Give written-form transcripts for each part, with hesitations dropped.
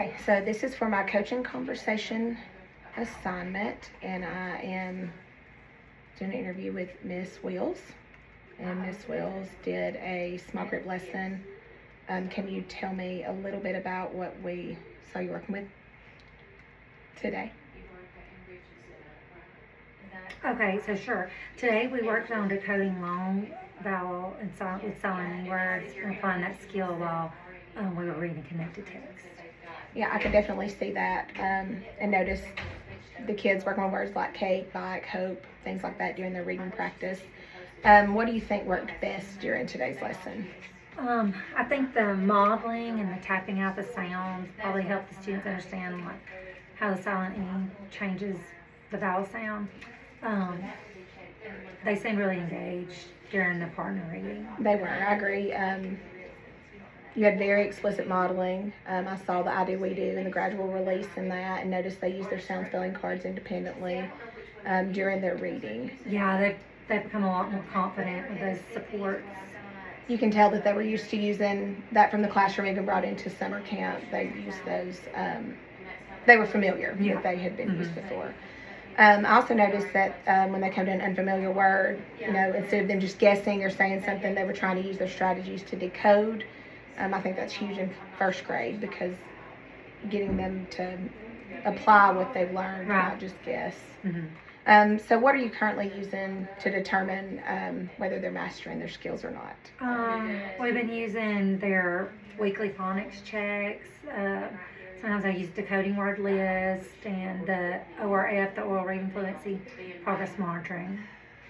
Okay, so this is for my coaching conversation assignment, and I am doing an interview with Miss Wills. And Miss Wills did a small group lesson. Can you tell me a little bit about what we saw you working with today? Okay, so sure. Today we worked on decoding long vowel and with silent words and applying that skill while we were reading connected text. Yeah, I can definitely see that and notice the kids working on words like cake, bike, hope, things like that during their reading practice. What do you think worked best during today's lesson? I think the modeling and the tapping out the sounds probably helped the students understand how the silent E changes the vowel sound. They seemed really engaged during the partner reading. They were, I agree. You had very explicit modeling. I saw the I do, we do, and the gradual release in that, and noticed they used their sound spelling cards independently during their reading. Yeah, they've become a lot more confident with those supports. You can tell that they were used to using that from the classroom, even brought into summer camp. They used those. They were familiar that they had been used before. I also noticed that when they come to an unfamiliar word, instead of them just guessing or saying something, they were trying to use their strategies to decode. I think that's huge in first grade because getting them to apply what they've learned, not just guess. So what are you currently using to determine whether they're mastering their skills or not? We've been using their weekly phonics checks. Sometimes I use decoding word list and the ORF, the oral reading fluency progress monitoring.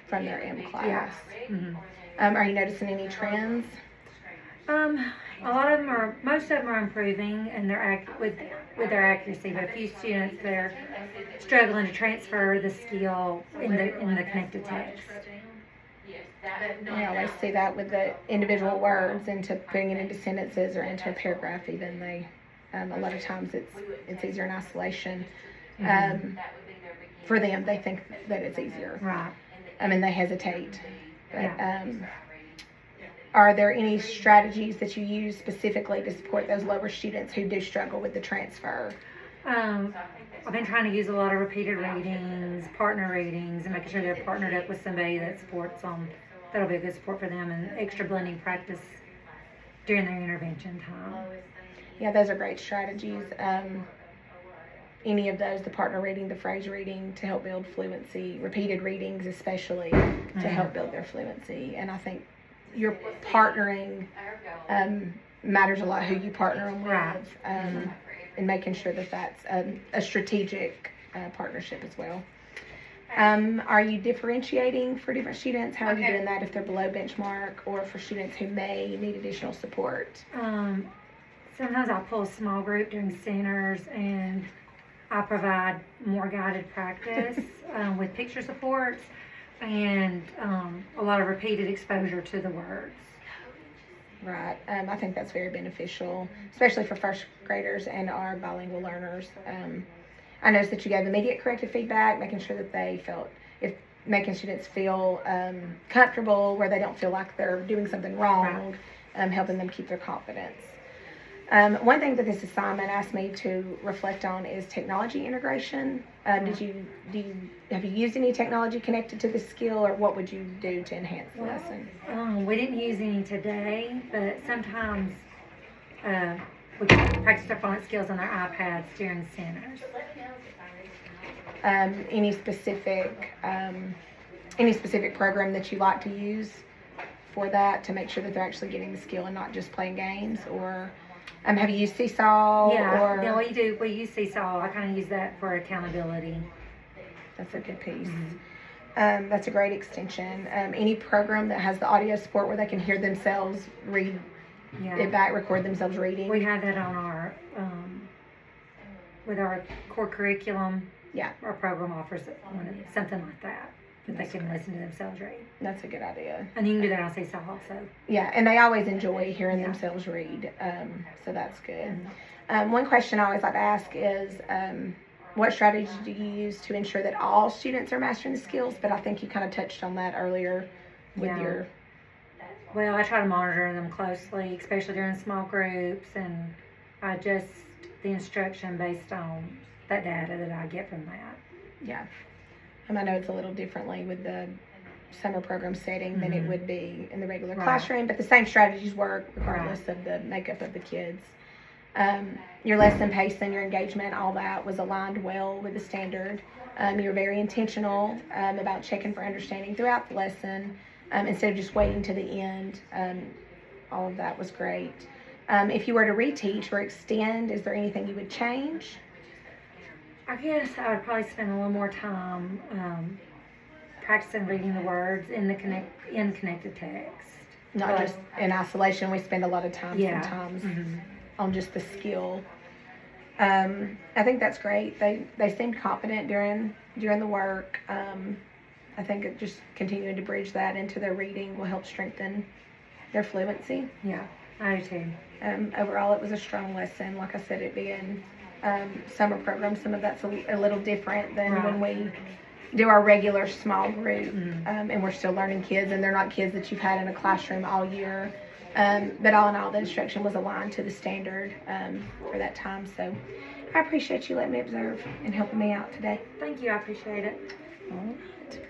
From their M class. Yeah. Are you noticing any trends? Most of them are improving and with their accuracy, but a few students they're struggling to transfer the skill in the connected text. I always see that with the individual words into putting it into sentences or into a paragraph. Even a lot of times it's easier in isolation. For them, they think that it's easier. Right. They hesitate. But, are there any strategies that you use specifically to support those lower students who do struggle with the transfer? I've been trying to use a lot of repeated readings, partner readings, and making sure they're partnered up with somebody that supports them. That'll be a good support for them, and extra blending practice during their intervention time. Yeah, those are great strategies. Any of those, the partner reading, the phrase reading, to help build fluency, repeated readings especially to help build their fluency. And I think your partnering matters a lot, who you partner them with, and making sure that that's a strategic partnership as well. Are you differentiating for different students? How are you doing that if they're below benchmark or for students who may need additional support? Sometimes I pull a small group during centers and I provide more guided practice with picture supports and a lot of repeated exposure to the words. Right. I think that's very beneficial, especially for first graders and our bilingual learners. I noticed that you gave immediate corrective feedback, making sure that making students feel comfortable where they don't feel like they're doing something wrong, helping them keep their confidence. One thing that this assignment asked me to reflect on is technology integration. Have you used any technology connected to the skill, or what would you do to enhance the lesson? We didn't use any today, but sometimes we practice their phonics skills on their iPads during centers. Any specific program that you like to use for that to make sure that they're actually getting the skill and not just playing games? Or have you used Seesaw? Yeah, we use Seesaw. I kind of use that for accountability. That's a good piece. That's a great extension. Any program that has the audio support where they can hear themselves read it back, record themselves reading? We have that on our with our core curriculum. Yeah, our program offers something like that they can listen to themselves read. That's a good idea. And you can do that on Seesaw also. Yeah, and they always enjoy hearing themselves read, so that's good. One question I always like to ask is, what strategies do you use to ensure that all students are mastering the skills? But I think you kind of touched on that earlier with your... Well, I try to monitor them closely, especially during small groups, and I just the instruction based on that data that I get from that. Yeah. I know it's a little differently with the summer program setting than it would be in the regular Right. classroom, but the same strategies work regardless of the makeup of the kids. Your lesson pace and your engagement, all that was aligned well with the standard. You were very intentional about checking for understanding throughout the lesson instead of just waiting to the end. All of that was great. If you were to reteach or extend, is there anything you would change? I guess I would probably spend a little more time practicing reading the words in the connected text. Not just in isolation. We spend a lot of time Yeah. sometimes on just the skill. I think that's great. They seemed confident during the work. I think it just continuing to bridge that into their reading will help strengthen their fluency. Yeah, I do too. Overall, it was a strong lesson. Like I said, it being summer program, some of that's a little different than when we do our regular small group, and we're still learning kids, and they're not kids that you've had in a classroom all year. But all in all, the instruction was aligned to the standard for that time. So I appreciate you letting me observe and helping me out today. Thank you, I appreciate it. All right.